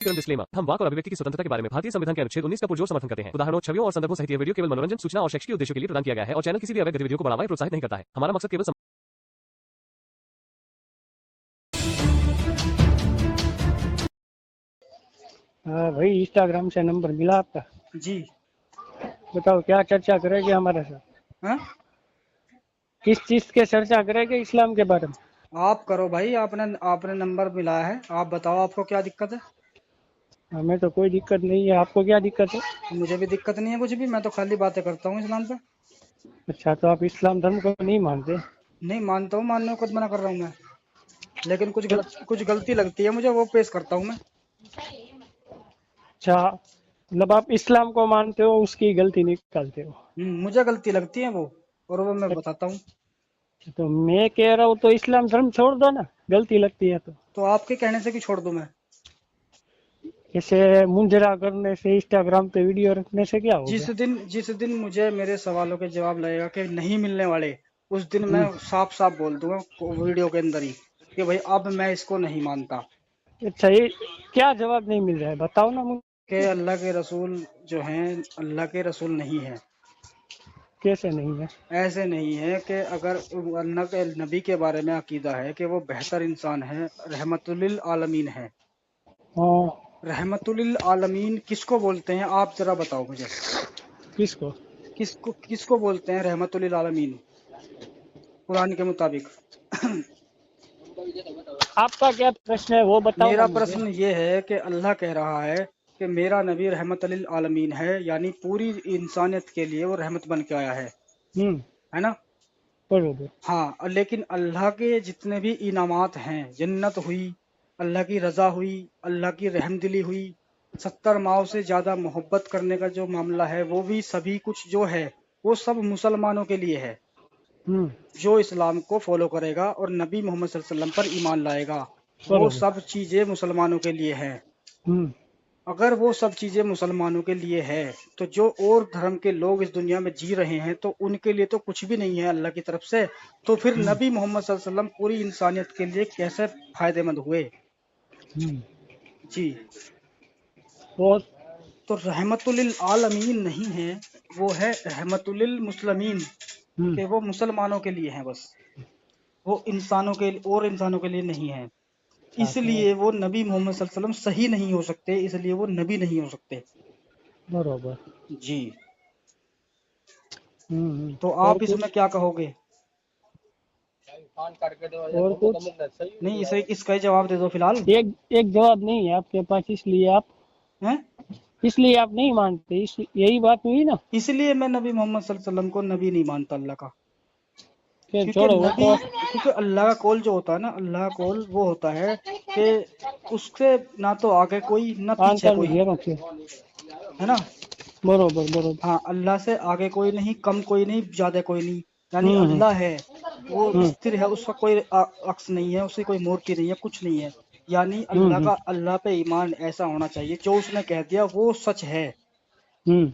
Disclaimer, हम वाक और अभिव्यक्ति की स्वतंत्रता के बारे में भारतीय संविधान के अनुच्छेद 19 का पुरजोर समर्थन करते हैं। उदाहरणों, छवियों और संदर्भों सहित यह वीडियो केवल मनोरंजन, सूचना और शैक्षिक उद्देश्यों के लिए प्रदान किया गया है और चैनल किसी भी अवैध गतिविधियों को बढ़ावा या प्रोत्साहित नहीं करता है। हमारा मकसद केवल हाँ भाई, इंस्टाग्राम से नंबर मिला आपका। जी। बताओ क्या चर्चा करेंगे हमारे साथ? हाँ? किस चीज के चर्चा करेंगे इस्लाम के बारे में? आप करो भाई, आपने नंबर मिला है, आप बताओ आपको क्या दिक्कत है। हमें तो कोई दिक्कत नहीं है, आपको क्या दिक्कत है? मुझे भी दिक्कत नहीं है कुछ भी, मैं तो खाली बातें करता हूँ इस्लाम पे। अच्छा, तो आप इस्लाम धर्म को नहीं मानते? नहीं मानता हूँ, मानने को मना कर रहा हूँ मैं, लेकिन कुछ गलती लगती है मुझे, वो पेश करता हूँ मैं। अच्छा, मतलब आप इस्लाम को मानते हो, उसकी गलती निकालते हो? मुझे गलती लगती है वो, और वो मैं बताता हूँ। तो मैं कह रहा हूँ तो इस्लाम धर्म छोड़ दो ना, गलती लगती है तो आपके कहने से कि छोड़ दूं मैं? ऐसे मुंजरा करने से, इंस्टाग्राम पे वीडियो रखने से क्या होगा? जिस दिन मुझे मेरे सवालों के जवाब लगेगा कि नहीं मिलने वाले, उस दिन मैं साफ साफ बोल दूंगा वीडियो के अंदर ही कि भाई अब मैं इसको नहीं मानता। अच्छा, ये क्या जवाब नहीं मिल रहा है, बताओ ना मुझे। कि अल्लाह के रसूल जो हैं अल्लाह के रसूल नहीं है। कैसे नहीं है? ऐसे नहीं है कि अगर अल्लाह के नबी के बारे में अकीदा है कि वो बेहतर इंसान है, रहमतुल आलमीन है। हाँ। रहमतुल आलमीन किसको बोलते हैं, आप जरा बताओ मुझे। किसको? किसको बोलते हैं रहमतुल आलमीन कुरान के मुताबिक? आपका क्या प्रश्न है वो बताओ मेरा ना मुझे। प्रश्न ये है कि अल्लाह कह रहा है कि मेरा नबी रहमतुल आलमीन है, यानी पूरी इंसानियत के लिए वो रहमत बन के आया है है ना? बरोबर। हाँ, लेकिन अल्लाह के जितने भी इनामात हैं, जन्नत हुई, अल्लाह की रजा हुई, अल्लाह की रहमदिली हुई, 70 माओ से ज्यादा मोहब्बत करने का जो मामला है, वो भी सभी कुछ जो है वो सब मुसलमानों के लिए है। जो इस्लाम को फॉलो करेगा और नबी मोहम्मद सल्लल्लाहु अलैहि वसल्लम पर ईमान लाएगा, वो सब चीजें मुसलमानों के लिए है। अगर वो सब चीजें मुसलमानों के लिए है, तो जो और धर्म के लोग इस दुनिया में जी रहे हैं तो उनके लिए तो कुछ भी नहीं है अल्लाह की तरफ से। तो फिर नबी मोहम्मद सल्लल्लाहु अलैहि वसल्लम पूरी इंसानियत के लिए कैसे फायदेमंद हुए? जी। और तो रहमतुल आलमीन नहीं है, वो है रहमतुल मुस्लिमीन, कि वो मुसलमानों के लिए है बस, वो इंसानों के और इंसानों के लिए नहीं है। इसलिए वो नबी मोहम्मद सल्लल्लाहु अलैहि वसल्लम सही नहीं हो सकते, इसलिए वो नबी नहीं हो सकते। बरोबर। जी। तो और आप कुछ? इसमें क्या कहोगे? और कुछ नहीं, इसे इसका ही जवाब दे दो फिलहाल। एक एक जवाब नहीं है आपके पास, हैं? इसलिए आप नहीं मानते, यही बात हुई ना? इसलिए मैं नबी मोहम्मद सल्लल्लाहु अलैहि वसल्लम को नबी नहीं मानता अल्लाह का। फिर क्योंकि छोड़ो वो नबी, तो। क्योंकि अल्लाह का कौल जो होता है ना, अल्लाह का कौल वो होता है कि उससे ना तो आगे कोई ना पीछे कोई, है ना? बरोबर बरोबर। हाँ, अल्लाह से आगे कोई नहीं, कम कोई नहीं, ज्यादा कोई नहीं, यानी अल्लाह है वो स्थिर है, उसका कोई अक्स नहीं है, उसकी कोई मूर्ति नहीं है, कुछ नहीं है। यानी अल्लाह पे ईमान ऐसा होना चाहिए, जो उसने कह दिया वो सच है।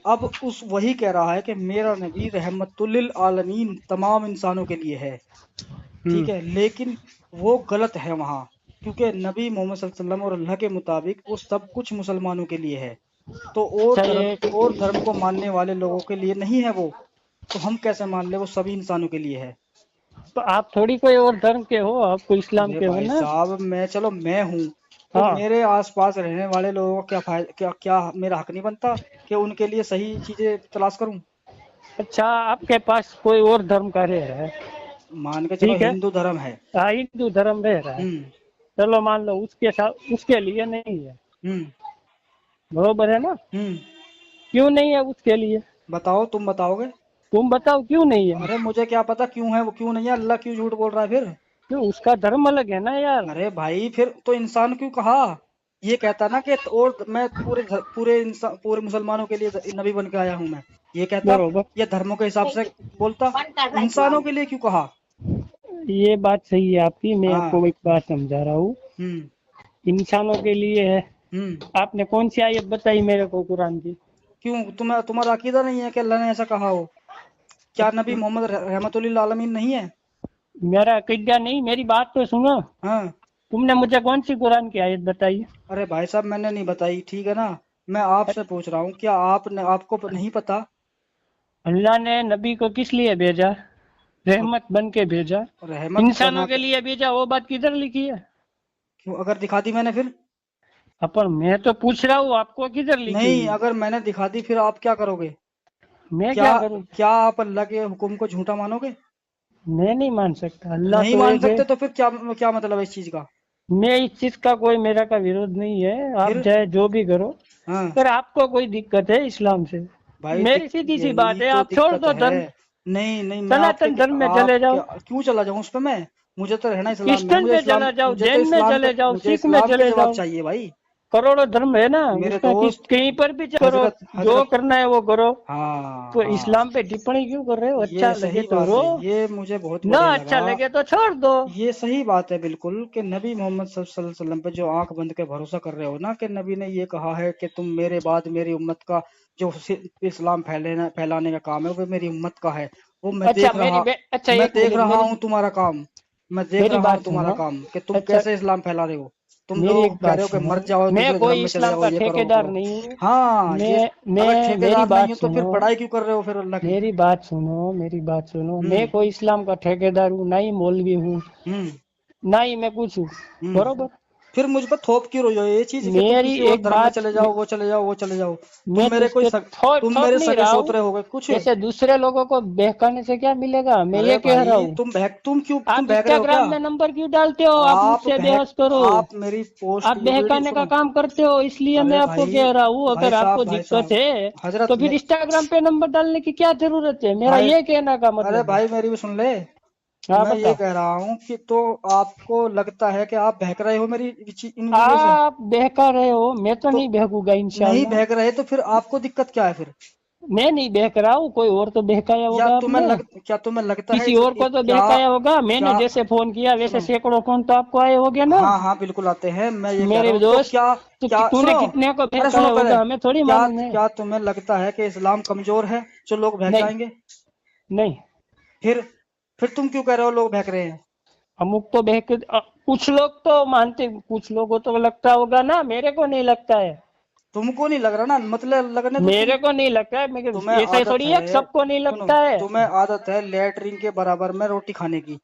अब उस वही कह रहा है कि मेरा नबी रहमतुल आलमीन तमाम इंसानों के लिए है, ठीक है, लेकिन वो गलत है वहाँ, क्योंकि नबी मोहम्मद सल्लल्लाहु अलैहि वसल्लम और अल्लाह के मुताबिक वो सब कुछ मुसलमानों के लिए है। तो और धर्म को मानने वाले लोगों के लिए नहीं है वो, तो हम कैसे मान ले वो सभी इंसानों के लिए है? तो आप थोड़ी कोई और धर्म के हो, आप कोई इस्लाम अरे के हो भाई ना? साहब, मैं हूँ, तो हाँ। मेरे आसपास रहने वाले लोगों का क्या फायदा, क्या मेरा हक नहीं बनता कि उनके लिए सही चीजें तलाश करूं? अच्छा, आपके पास कोई और धर्म का रह रहा है? मान के चलो ठीक है। हिंदू धर्म है। हाँ, हिंदू धर्म रह रहा है। हम्म। चलो मान लो उसके साथ, उसके लिए नहीं है, हम्म। बरोबर है ना? हम्म। क्यों नहीं है उसके लिए? बताओ, तुम बताओगे? तुम बताओ क्यों नहीं है? अरे मुझे क्या पता क्यों है, वो क्यों नहीं है, अल्लाह क्यों झूठ बोल रहा है फिर? क्यों? उसका धर्म अलग है ना यार। अरे भाई फिर तो इंसान क्यों कहा? ये कहता ना कि और मैं पूरे इंसान, पूरे मुसलमानों के लिए नबी बन के आया हूँ मैं, ये कहता। बरोबर। ये धर्मों के हिसाब से बोलता, इंसानों के लिए क्यों कहा? ये बात सही है आपकी, मैं हाँ। आपको एक बात समझा रहा हूँ। हम्म। इंसानों के लिए है। हम्म। आपने कौन सी आयत बताई मेरे को कुरान की? क्यों, तुम्हारा अकीदा नहीं है कि अल्लाह ने ऐसा कहा हो? क्या नबी मोहम्मद रहमतुल्लिल आलमीन नहीं है? मेरा अकीदा नहीं, मेरी बात तो सुनो। हाँ। तुमने मुझे कौन सी कुरान की आयत बताई? अरे भाई साहब मैंने नहीं बताई, ठीक है ना, मैं आपसे पूछ रहा हूँ, क्या आपने आपको नहीं पता? अल्लाह ने नबी को किस लिए भेजा? रहमत बन के भेजा, रहमत इंसानों बना के लिए भेजा। वो बात किधर लिखी है? क्यों, अगर दिखा दी मैंने फिर? अपन मैं तो पूछ रहा हूँ आपको किधर लिखी हुई नहीं, है? अगर मैंने दिखा दी फिर आप क्या करोगे? मैं क्या क्या करूँ? क्या आप अल्लाह के हुक्म को झूठा मानोगे? मैं नहीं मान सकता, अल्लाह नहीं तो मान एक है। सकते तो फिर क्या क्या मतलब है इस चीज का? मैं इस चीज का कोई मेरा का विरोध नहीं है, आप फिर चाहे जो भी करो, हाँ पर आपको कोई दिक्कत है इस्लाम से? भाई मेरी सीधी सी बात यही है, तो आप छोड़ दिक्कत दो है। धर्म, नहीं नहीं, मैं आपके सनातन धर्म में आप चले जाओ, क्या, क्यों चला जाऊं उस पे मैं? मुझे तो रहना इस्लाम में है, क्रिश्चियन पे चला जाओ, जैन में चले जाओ, मुझे सिख में इस्लाम के चले जवाब जाओ, चाहिए भाई। करोड़ों धर्म है ना, मेरे उसमें दोस्त, कहीं पर भी करो, हजरत जो हजरत करना है वो करो। हाँ तो हाँ, इस्लाम पे टिप्पणी क्यों कर रहे हो? अच्छा ये लगे सही तो बात रो, है, ये मुझे बहुत ना बढ़िया अच्छा लगा। लगे तो छोड़ दो। ये सही बात है बिल्कुल कि नबी मोहम्मद सल्लल्लाहु अलैहि वसल्लम पे जो आंख बंद के भरोसा कर रहे हो ना, कि नबी ने ये कहा है कि तुम मेरे बाद मेरी उम्मत का जो इस्लाम फैलाने का काम है वो मेरी उम्मत का है। वो अच्छा अच्छा मैं एक देख मिनट, रहा हूँ तुम्हारा काम, मैं देख मेरी रहा हूँ बात तुम्हारा सुनो। काम कि तुम अच्छा कैसे इस्लाम फैला रहे हो। तुम मेरी एक लोग कह बात रहे हो कि सुनो, मर जाओ, मैं दूसरे धर्म कोई में चले इस्लाम जाओ, का ये करो वो ठेकेदार करो। नहीं हूँ। हाँ ये, अगर मेरी ठेकेदार नहीं बात हो तो फिर सुनो, पढ़ाई क्यों कर रहे हो फिर अल्लाह की? मेरी बात सुनो, मैं हम्म कोई इस्लाम का ठेकेदार हूँ, ना ही मौलवी हूँ, हम्म ना ही मैं कुछ हूँ, हम्म बरोबर? फिर मुझ पर थोप क्यों रही हो ये चीज कि तुम मेरी किसी और एक धर्म में बात, चले जाओ, वो चले जाओ, वो चले जाओ? मैं तो इस पे तुम थोप मेरे नहीं सगे रहा हूँ। सोतरे हो गए कुछ? ऐसे दूसरे लोगों को बहकाने से क्या मिलेगा, मैं अरे ये कह रहा भाई हूँ। तुम आप बहक रहे हो क्या? इंस्टाग्राम में नंबर क्यों डालते हो? आप आप मुझसे बहक बहस करो, आप मेरी पोस्ट आप ये वीडियो बहकाने का सुनो। काम करते हो, इसलिए मैं अरे आपको भाई, कह रहा हूँ, भाई अगर साहब आपको भाई दिक्कत साहब, है तो हजरत फिर इंस्टाग्राम पे नंबर डालने की क्या जरूरत है, मेरा भाई, ये कहने का अरे मतलब है। भाई मेरी भी सुन ले। हाँ मैं ये बताओ। कह रहा हूँ कि तो आपको लगता है कि आप बहक रहे हो मेरी इन वीडियो से? आप बहका रहे हो, मैं तो तो नहीं बहकूंगा नहीं इंशाल्लाह। बहक रहे तो फिर आपको दिक्कत क्या है फिर? मैं नहीं बहक रहा हूँ, कोई और तो बहकाया या होगा तुम्हें आपने, क्या तुम्हें लगता है किसी और को तो क्या बहकाया होगा। क्या मैंने जैसे फोन किया वैसे सुनो, सैकड़ों फोन तो आपको आए होंगे ना, हाँ हाँ बिल्कुल आते हैं, मैं ये कह रहा मेरे हूँ तो दोस्त। क्या, तो क्या तूने सुनो, कितने को अरे सुनो बहकाया पहले, होगा हमें थोड़ी क्या मालूम है। क्या तुम्हें लगता है कि इस्लाम कमजोर है जो लोग बहक नहीं, जाएंगे? नहीं, फिर फिर तुम क्यों कह रहे हो लोग बहक रहे हैं? अमुक तो कुछ लोग तो मानते, कुछ लोगों को तो लगता होगा ना, मेरे को नहीं लगता है। तुमको नहीं लग रहा ना, मतलब लगने दो मेरे को नहीं लगता है, मगर तुम्हें ऐसा ही आदत थोड़ी है कि है, सबको नहीं सुनो, लगता है। तुम्हें आदत है लेटरिन के बराबर में रोटी खाने की,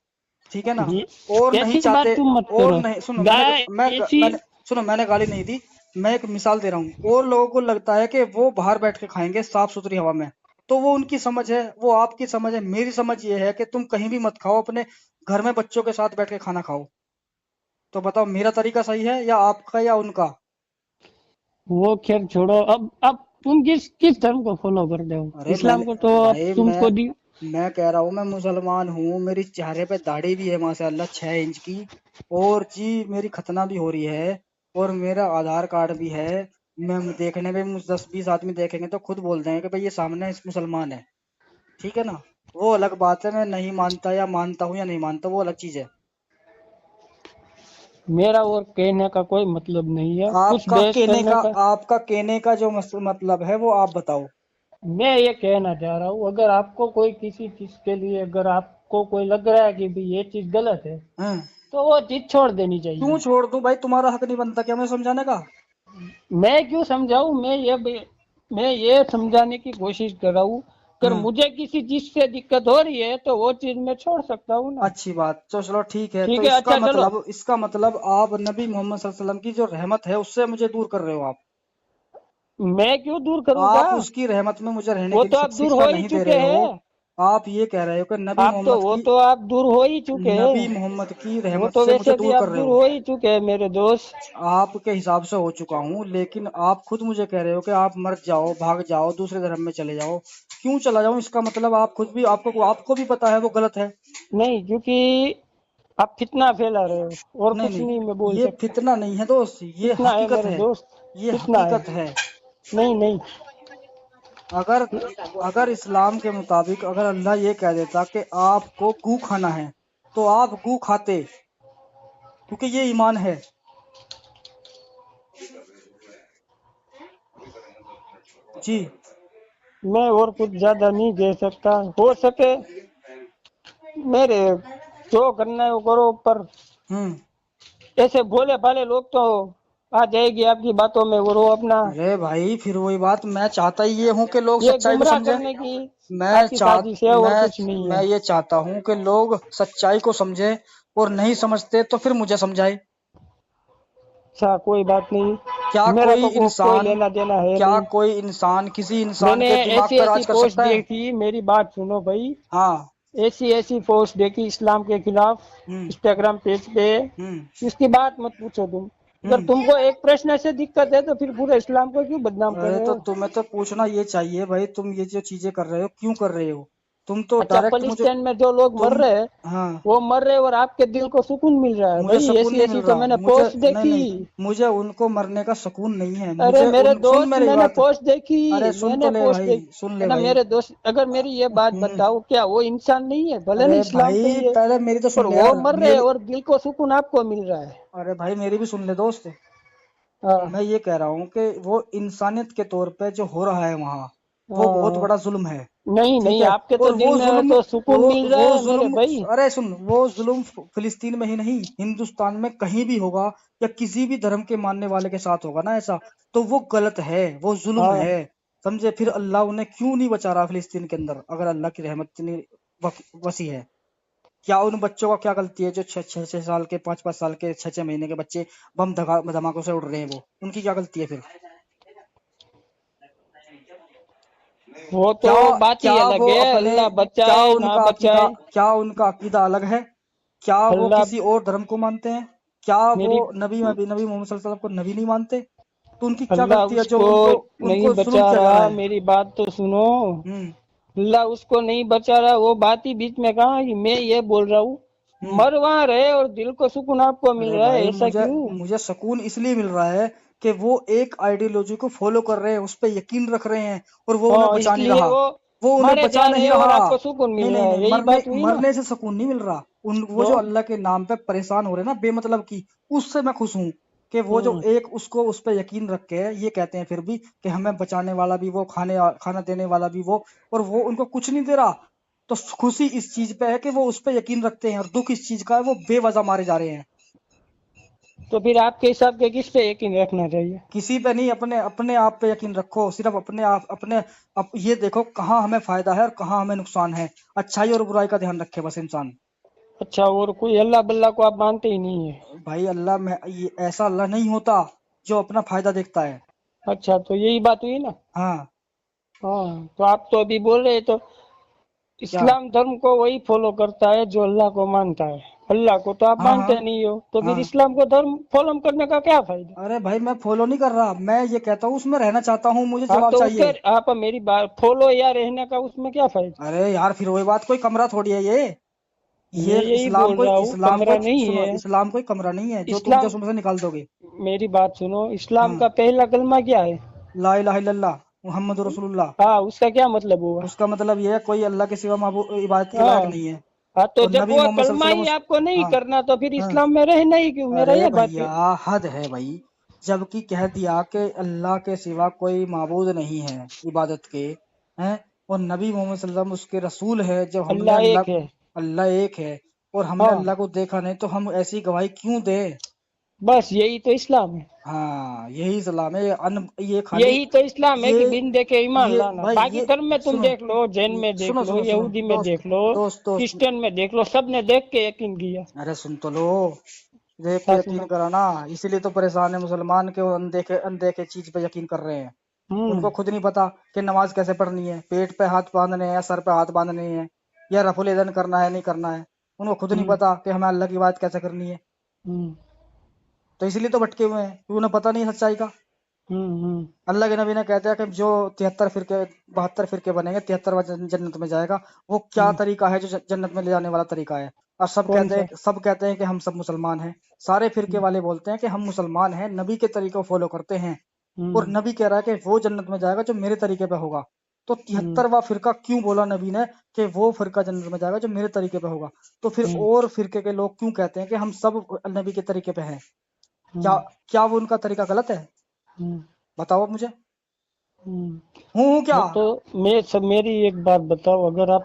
ठीक है ना? ये और नहीं ऐसी बात चाहते, तुम मत और करो, नहीं, सुनो गाय ऐसी। मैंने सुनो, मैंने गाली नहीं दी, मैं एक मिसाल दे रहा हूँ। और लोगों को लगता है कि वो बाहर बैठ के खाएंगे साफ सुथरी हवा में, तो वो उनकी समझ है, वो आपकी समझ है। मेरी समझ ये है कि तुम कहीं भी मत खाओ, अपने घर में बच्चों के साथ बैठ के खाना खाओ। तो बताओ मेरा तरीका सही है या आपका या उनका? वो खैर छोड़ो, अब तुम किस किस धर्म को फॉलो करते हो? अरे इस्लाम मैंने, को तो अब भाई तुमको दी। मैं कह रहा हूँ मैं मुसलमान हूँ, मेरी चेहरे पे दाढ़ी भी है माशाल्लाह 6 इंच की, और जी मेरी खतना भी हो रही है, और मेरा आधार कार्ड भी है। मैं देखने में 10-20 आदमी देखेंगे तो खुद बोल देंगे कि भाई ये सामने इस मुसलमान है, ठीक है ना? वो अलग बात है, मैं नहीं मानता या मानता हूँ या नहीं मानता, वो अलग चीज है। मेरा और कहने का कोई मतलब नहीं है, कुछ बहस करने का। आपका कहने का जो मतलब है वो आप बताओ। मैं ये कहना चाह रहा हूँ, अगर आपको कोई किसी चीज के लिए, अगर आपको कोई लग रहा है कि भाई ये चीज गलत है, हैं? तो वो चीज छोड़ देनी चाहिए। क्यों छोड़ दूं भाई, तुम्हारा हक नहीं बनता क्या मैं समझाने का? मैं क्यों समझाऊं? मैं ये समझाने की कोशिश कर रहा हूँ, अगर हाँ, मुझे किसी चीज से दिक्कत हो रही है तो वो चीज मैं छोड़ सकता हूँ ना। अच्छी बात, तो चलो ठीक है, तो ठीक है, अच्छा चलो। इसका मतलब आप नबी मोहम्मद सल्लल्लाहु अलैहि वसल्लम की जो रहमत है उससे मुझे दूर कर रहे हो आप। मैं क्यों दूर करूंगा? आप उसकी रहमत में मुझे रहने वो की तो आप दूर शिक्षा हो ही नहीं दे चुके रहे हो। हैं। आप ये कह रहे हो कि आप दूर हो ही चुके नबी हैं। मोहम्मद की वो रहमत तो से मुझे वैसे भी दूर आप कर रहे दूर हो। हो ही चुके हैं मेरे दोस्त। आपके हिसाब से हो चुका हूँ, लेकिन आप खुद मुझे कह रहे हो कि आप मर जाओ, भाग जाओ, दूसरे धर्म में चले जाओ। क्यों चला जाऊं? इसका मतलब आप खुद भी, आपको भी पता है वो गलत है। नहीं, क्योंकि आप फितना फैला रहे हो और नहीं कुछ नहीं मैं बोल ये सकता। फितना नहीं है दोस्त, ये फितना है हकीकत मेरे है, दोस्त, ये फितना है। हकीकत है। नहीं, नहीं। अगर अगर इस्लाम के मुताबिक अगर अल्लाह ये कह देता कि आपको गू खाना है तो आप गू खाते, क्योंकि ये ईमान है। जी। मैं और कुछ ज्यादा नहीं कह सकता, हो सके मेरे जो करना है वो करो, पर हम्म ऐसे भोले भाले लोग तो आ जाएगी आपकी बातों में, और वो अपना अरे भाई फिर वही बात, मैं चाहता ही ये हूँ कि लोग ये सच्चाई को गुमराह समझे। करने की मैं आपकी साजिश है, और कुछ नहीं मैं है। ये चाहता हूँ कि लोग सच्चाई को समझे, और नहीं समझते तो फिर मुझे समझाए। अच्छा कोई बात क्या नहीं, मेरा कोई तो कोई इंसान लेना देना है क्या नहीं। कोई इंसान किसी इंसान मैंने के दिमाग ऐसी पर ऐसी राज कर पोस्ट सकता है? देखी, मेरी बात सुनो भाई, हाँ। ऐसी ऐसी पोस्ट देखी इस्लाम के खिलाफ हम्म। इंस्टाग्राम पेज पे, हम्म। इसकी बात मत पूछो तुम। अगर हम्म। तुमको एक प्रश्न से दिक्कत है तो फिर पूरे इस्लाम को क्यों बदनाम कर अरे रहे तो हो? तुम्हें तो पूछना ये चाहिए भाई, तुम ये जो चीजें कर रहे हो क्यों कर रहे हो? तुम तो अच्छा, डायरेक्ट मुझे, पलिस्तीन में जो लोग मर तुम, रहे हैं, हाँ, वो मर रहे और आपके दिल को सुकून मिल रहा है मुझे भाई। सुकून ऐसी नहीं मिल ऐसी तो रहा, मैंने मुझे पोस्ट नहीं देखी। नहीं, मुझे उनको मरने का सुकून नहीं है, अरे मुझे मेरे उन, सुन दोस्त, मेरी मैंने बात। पोस्ट देखी, अरे सुन तो मैंने ले पोस्ट भाई, देखी सुन है ले ना भाई। मेरे दोस्त। अगर मेरी ये बात हम्म। बताओ, क्या वो इंसान नहीं है? भले नहीं अरे इस्लाम पे भाई ही है, पहले मेरी तो पर सुन ले वो यार, मर रहे हैं मेरी। और दिल को सुकून आपको मिल रहा है। अरे भाई मेरी भी सुन ले दोस्त। हाँ मैं ये कह रहा हूँ कि वो इंसानियत के तौर पे जो हो रहा है वहाँ, वो बहुत हाँ। बड़ा जुल्म है। नहीं ठीक नहीं, है। आपके तो और दिल में तो सुकून मिल रहा वो है मेरे जुल्म, भाई। अरे सुन, वो जुल्म फिलिस्तीन में ही नहीं, हिंदुस्तान में कहीं भी होगा, या किसी भी धर्म के मानने वाले के साथ होगा ना ऐसा, तो वो गलत है, वो जुल्म हाँ है। समझे? फिर अल्लाह उन्हें क्यों नहीं बचा रहा फिलिस्तीन के अंदर, अगर अल्लाह की रहमत इतनी वसी है? क्या उन बच्चों का क्या गलती है जो 6 6 साल के, 5 5 साल के, 6 6 महीने के बच्चे बम धमाकों से उड़ रहे हैं? वो उनकी क्या गलती है फिर? वो तो क्या बात ही क्या अलग वो है, अपने, अल्लाह क्या बचाए ना उनका अकीदा, बचाए। अलग है? क्या वो अल्लाह, किसी और धर्म को मानते हैं? क्या वो मेरी नबी मोहम्मद सल्लल्लाहु अलैहि वसल्लम को नबी नहीं मानते? तो उनकी क्या अल्लाह गलती है जो उसको उनको नहीं उनको जुल्म बचा किया जा रहा रहा, है? मेरी बात तो सुनो। हम्म। अल्लाह उसको नहीं बचा रहा, वो बात ही बीच में कहा कि मैं ये बोल रहा हूँ, हम्म। मर वहां रहे और दिल को सुकून आपको मिल अरे रहा है, भाई ऐसा मुझे क्यों? मुझे सुकून इसलिए मिल रहा है कि वो एक आइडियोलॉजी को फॉलो कर रहे हैं, उस पर यकीन रख रहे हैं, और वो उन्हें हाँ, बचा नहीं इसलिए रहा। वो वो उन्हें मारे बचा जा रहे नहीं हैं और रहा। आपको सुकून मिल नहीं रहा नहीं नहीं, है, यही मरने बात हुई ना? मरने से सुकून नहीं मिल रहा। वो तो जो अल्लाह के नाम पे परेशान हो रहे हैं ना बेमतलब की, उससे मैं खुश हूँ कि वो जो हम्म एक उसको उस पर यकीन रख के ये कहते हैं फिर भी कि हमें बचाने वाला भी वो, खाना देने वाला भी वो, और वो उनको कुछ नहीं दे रहा। तो खुशी इस चीज पे है कि वो उस पर यकीन रखते हैं, और दुख इस चीज का है वो बेवजह मारे जा रहे हैं। तो फिर आपके हिसाब के किस पे यकीन रखना चाहिए? किसी पे नहीं, अपने अपने आप पे यकीन रखो, सिर्फ अपने आप, ये देखो कहाँ हमें फायदा है और कहाँ हमें नुकसान है। अच्छाई और बुराई का ध्यान रखे बस इंसान। अच्छा, और कोई अल्लाह बल्ला को आप मानते ही नहीं है? भाई अल्लाह में ये ऐसा अल्लाह नहीं होता जो अपना फायदा देखता है। अच्छा, तो यही बात हुई ना? हाँ। हाँ, तो आप तो अभी बोल रहे तो क्या? इस्लाम धर्म को वही फॉलो करता है जो अल्लाह को मानता है। अल्लाह को तो आप हाँ हाँ मानते नहीं हो, तो फिर हाँ। इस्लाम को धर्म फॉलो करने का क्या फायदा? अरे भाई मैं फॉलो नहीं कर रहा, मैं ये कहता हूँ उसमें रहना चाहता हूँ, मुझे हाँ, जवाब तो उसके चाहिए। आप मेरी बात फॉलो या रहने का उसमें क्या फायदा? अरे यार फिर वही बात, कोई कमरा थोड़ी है ये मैं यही बोल रहा हूँ, कमरा नहीं सुनो, है। इस्लाम कोई कमरा नहीं है जो तुम इस्लाम, जश्न में से निकाल दोगे। मेरी बात सुनो, इस्लाम हाँ। का पहला कलमा क्या है? ला इलाहा इल्लल्लाह मुहम्मद रसूलुल्लाह। हाँ, उसका क्या मतलब हुआ? उसका मतलब ये है कोई अल्लाह के सिवा माबूद इबादत के लायक हाँ नहीं है। हाँ, तो और जब नबी वो मोहम्मद कलमा सल्लल्लाहु ही अलैहि आपको नहीं वसल्लम, हाँ करना तो फिर हाँ। इस्लाम में रहना ही क्यों? मेरा अरे ये बात भैया है। हद है भाई, जबकि कह दिया कि अल्लाह के सिवा कोई माबूद नहीं है इबादत के, हैं, और नबी मोहम्मद सल्लल्लाहु अलैहि वसल्लम उसके रसूल है, जब हमने अल्लाह एक है। अल्लाह, अल्लाह एक है, और हमने हाँ, अल्लाह को देखा नहीं तो हम ऐसी गवाही क्यों दे? बस यही तो इस्लाम है। हाँ यही इस्लाम है। ये खाली, यही तो इस्लाम है ये कि बिन देखे ईमान ये लाना। भाई बाकी ये धर्म में तुम सुनो, देख लो, जैन में देख सुनो लो, सुनो सुनो यहूदी में दोस्त, देख लो, दोस्त, क्रिश्चियन में देख लो, सब ने देख के यकीन किया। अरे सुन तो लो, देख के क्या यकीन सुना? करा ना, इसीलिए तो परेशान है मुसलमान के, वो अनदेखे अनदेखे चीज पे यकीन कर रहे हैं। हम्म उनको खुद नहीं पता कि नमाज कैसे पढ़नी है, पेट पे हाथ बांधने हैं या सर पे हाथ बांधने हैं, या रफुल यदैन करना है नहीं करना है। उनको खुद नहीं हम्म पता कि हमें अल्लाह की बात कैसे करनी है। हम्म तो इसीलिए तो भटके हुए हैं, क्योंकि उन्हें पता नहीं है सच्चाई का। हम्म। अल्लाह के नबी ने कहते हैं कि जो 73 फिरके, 72 फिरके बनेंगे, 73वां जन्नत में जाएगा। वो क्या हम्म। तरीका है जो जन्नत में ले जाने वाला तरीका है? और कौन सा? सब कहते हैं कि हम सब मुसलमान हैं। सारे फिरके हम्म वाले बोलते हैं कि हम मुसलमान हैं, नबी के तरीके को फॉलो करते हैं, और हम्म नबी कह रहा है कि वो जन्नत में जाएगा जो मेरे तरीके पे होगा। तो हम्म 73वां फिरका क्यों बोला नबी ने कि वो फिरका जन्नत में जाएगा जो मेरे तरीके पे होगा? तो फिर हम्म और फिरके के लोग क्यों कहते हैं कि हम सब नबी के तरीके पे हैं? क्या हम्म क्या वो उनका तरीका गलत है? हम्म बताओ आप मुझे। हम्म। हूँ क्या? हाँ, तो मेरी एक बात बताओ, अगर आप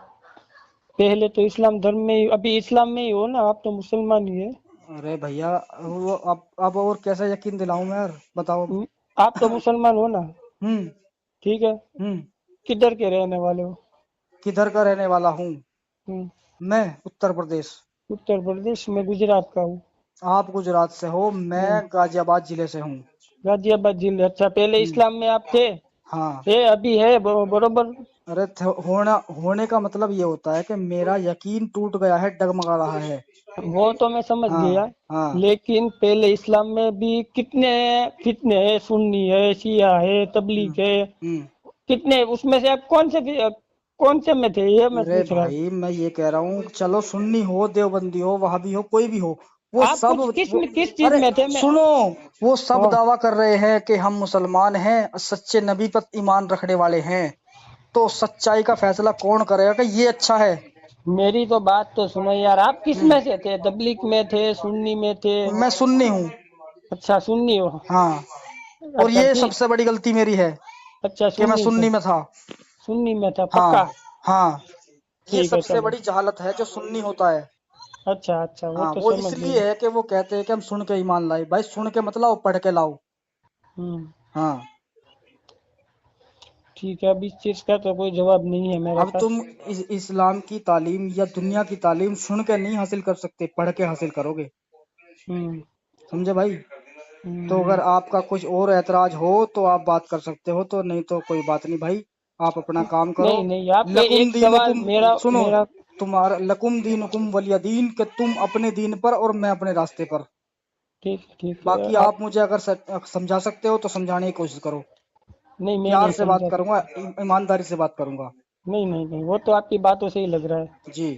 पहले तो इस्लाम धर्म में ही, अभी इस्लाम में ही हो ना, आप तो मुसलमान ही है। अरे भैया वो अब और कैसे यकीन दिलाऊं मैं यार, बताओ अब। आप तो मुसलमान हो ना, हम्म ठीक है, हम्म किधर के रहने वाले हो? किधर का रहने वाला हूँ? हम्म, मैं उत्तर प्रदेश। उत्तर प्रदेश में, गुजरात का हूँ। आप गुजरात से हो, मैं गाजियाबाद जिले से हूँ। गाजियाबाद जिले, अच्छा। पहले हम्म, इस्लाम में आप थे? हाँ। है, अभी है, बरोबर। अरे होने का मतलब ये होता है कि मेरा यकीन टूट गया है, डगमगा रहा है। वो तो मैं समझ हाँ गया, हाँ। लेकिन पहले इस्लाम में भी कितने कितने है? सुन्नी है, शिया है, हम्म तबलीग है, हम्म। कितने? उसमें से आप कौन से में थे, ये मैं अरे पूछ रहा हूँ। भाई मैं ये कह रहा हूँ, चलो सुन्नी हो, देवबंदी हो, वहाबी हो, कोई भी हो, वो आप सब कुछ वो, किस चीज अरे में थे? मैं, सुनो, वो सब हाँ, दावा कर रहे हैं कि हम मुसलमान हैं, सच्चे नबी पर ईमान रखने वाले हैं। तो सच्चाई का फैसला कौन करेगा कि ये अच्छा है? मेरी तो बात तो सुनो यार, आप किस हम्म, में से थे? तबलीग में थे, सुन्नी में थे? मैं सुन्नी हूँ। अच्छा, सुन्नी हो। हाँ। और अच्छा, ये ठीक। सबसे बड़ी गलती मेरी है अच्छा, कि मैं सुन्नी थे, सुन्नी में था। सुन्नी में था, हाँ पक्का? हाँ। ये ठीक है, सबसे चलो। बड़ी जहालत है जो सुन्नी होता है। अच्छा अच्छा, वो हाँ, तो वो समझ इसलिए गया। है कि वो कहते हैं कि हम सुन के ईमान लाए। भाई सुन के मत लाओ, पढ़ के लाओ। हम्म, हाँ। ठीक है, अब इस चीज का तो कोई जवाब नहीं है मेरे अब पास। तुम इस्लाम की तालीम या दुनिया की तालीम सुन के नहीं हासिल कर सकते, पढ़ के हासिल करोगे। हम्म समझे भाई? तो हम्म, अगर आपका कुछ और ऐतराज हो तो आप बात कर सकते हो, तो नहीं तो कोई बात नहीं भाई। आप अपना काम करो। नहीं नहीं, आप लकुम एक सवाल दीनुकुम, मेरा सुनो, मेरा तुम्हारा लकुम दीनुकुम वलिया दीन, कि तुम अपने दीन पर और मैं अपने रास्ते पर। ठीक है, बाकी आप। आप मुझे अगर समझा सकते हो तो समझाने की कोशिश करो। नहीं, मैं प्यार नहीं से बात समझा करूंगा, सकता। ईमानदारी से बात करूंगा। नहीं नहीं नहीं, वो तो आपकी बातों से ही लग रहा है। जी।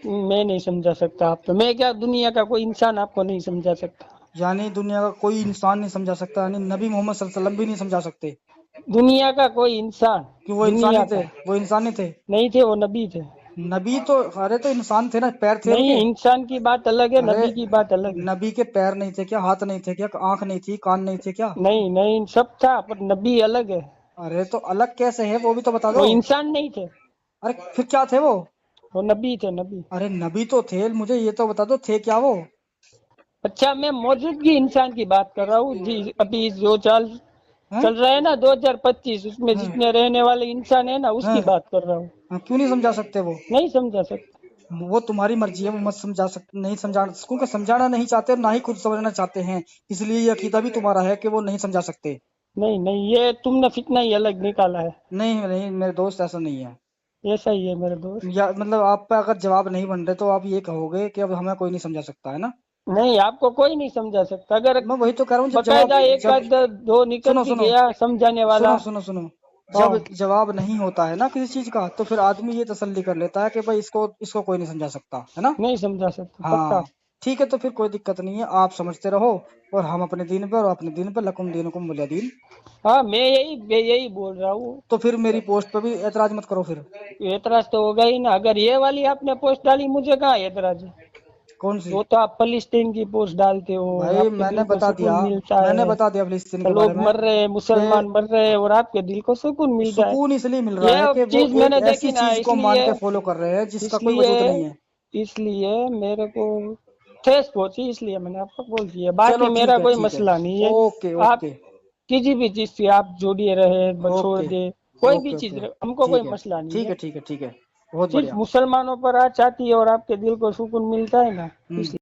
मैं नहीं समझा सकता आपको, मैं क्या, दुनिया का कोई इंसान आपको नहीं समझा सकता? यानी दुनिया का कोई इंसान नहीं समझा सकता, यानी नबी मोहम्मद सल्लल्लाहु अलैहि वसल्लम भी नहीं समझा सकते दुनिया का कोई इंसान, कि वो इंसान दुनिया ही थे? का वो इंसान ही थे। नहीं थे, वो नबी थे। नबी तो, अरे तो इंसान थे ना, पैर थे नहीं, उनके। इंसान की बात अलग है, अरे नबी की बात अलग है। नबी के पैर नहीं थे क्या? हाथ नहीं थे क्या? आंख नहीं थी? कान नहीं थे क्या? नहीं नहीं, सब था, पर नबी अलग है। अरे तो अलग कैसे है, वो भी तो बता वो दो। इंसान नहीं थे, अरे फिर क्या थे वो? वो नबी थे, नबी। अरे नबी तो थे, मुझे ये तो बता दो थे क्या वो? अच्छा, मैं मौजूदगी इंसान की बात कर रहा हूँ जी। अभी जो चाल हैं? चल रहा है ना, 2025, उसमें हैं? जितने रहने वाले इंसान है ना, उसकी हैं? बात कर रहा हूँ। हाँ, क्यों नहीं समझा सकते वो? नहीं समझा सकता। वो तुम्हारी मर्जी है, वो मत समझा नहीं समझा, क्योंकि समझाना नहीं चाहते और ना ही खुद समझना चाहते हैं। इसलिए ये अकीदा भी तुम्हारा है कि वो नहीं समझा सकते। नहीं नहीं, ये तुमने फितना ही अलग निकाला है। नहीं नहीं मेरे दोस्त, ऐसा नहीं है। ऐसा ही है मेरे दोस्त। या मतलब आप पे अगर जवाब नहीं बन रहे तो आप ये कहोगे कि अब हमें कोई नहीं समझा सकता, है ना? नहीं, आपको कोई नहीं समझा सकता। अगर मैं वही तो कह रहा हूँ, जब जवाब, बकायदा एक जब, आध दो निकल सुनो भी सुनो गया समझाने वाला। सुनो सुनो सुनो, जब हाँ, जवाब नहीं होता है ना किसी चीज का, तो फिर आदमी ये तसल्ली कर लेता है कि भाई इसको इसको कोई नहीं समझा सकता, है ना? नहीं समझा सकता, पक्का। हाँ। ठीक है, तो फिर कोई दिक्कत नहीं है, आप समझते रहो और हम अपने दीन पर, और अपने दीन पर लकुम दीनुकुम वलिया दीन। हाँ, मैं यही बोल रहा हूँ। तो फिर मेरी पोस्ट पर भी एतराज मत करो फिर। एतराज तो होगा ही ना, अगर ये वाली आपने पोस्ट डाली, मुझे कहाँ एतराज है? कौन सी? वो तो आप फलस्तीन की पोस्ट डालते हो, भाई आपके मैंने दिल को बता दिया, सुकून मिलता मैंने है। बता दिया फिलिस्तीन के बारे लोग में मर रहे हैं, कि मुसलमान मर रहे हैं, और आपके दिल को सुकून मिलता है। सुकून इसलिए मिल रहा ये है कि वो चीज एक मैंने ऐसी देखी ना, चीज को मान इसलिए के फॉलो कर रहे हैं जिसका कोई इसलिए वजूद नहीं है। इसलिए मेरे को ठेस पहुंची, इसलिए मैंने आपको बोल दिया। चलो बाकी मेरा ठीक है, कोई ठीक है। मसला नहीं है। ओके आप ओके। किसी भी चीज से आप जुड़िए रहे, छोड़ ओके दे, कोई भी ओके चीज ओके। रहे, हमको कोई ठीक है मसला नहीं ठीक है। है ठीक है ठीक है। बहुत सिर्फ बढ़िया। मुसलमानों पर आ चाहती है और आपके दिल को सुकून मिलता है ना, हम्म। इसलिए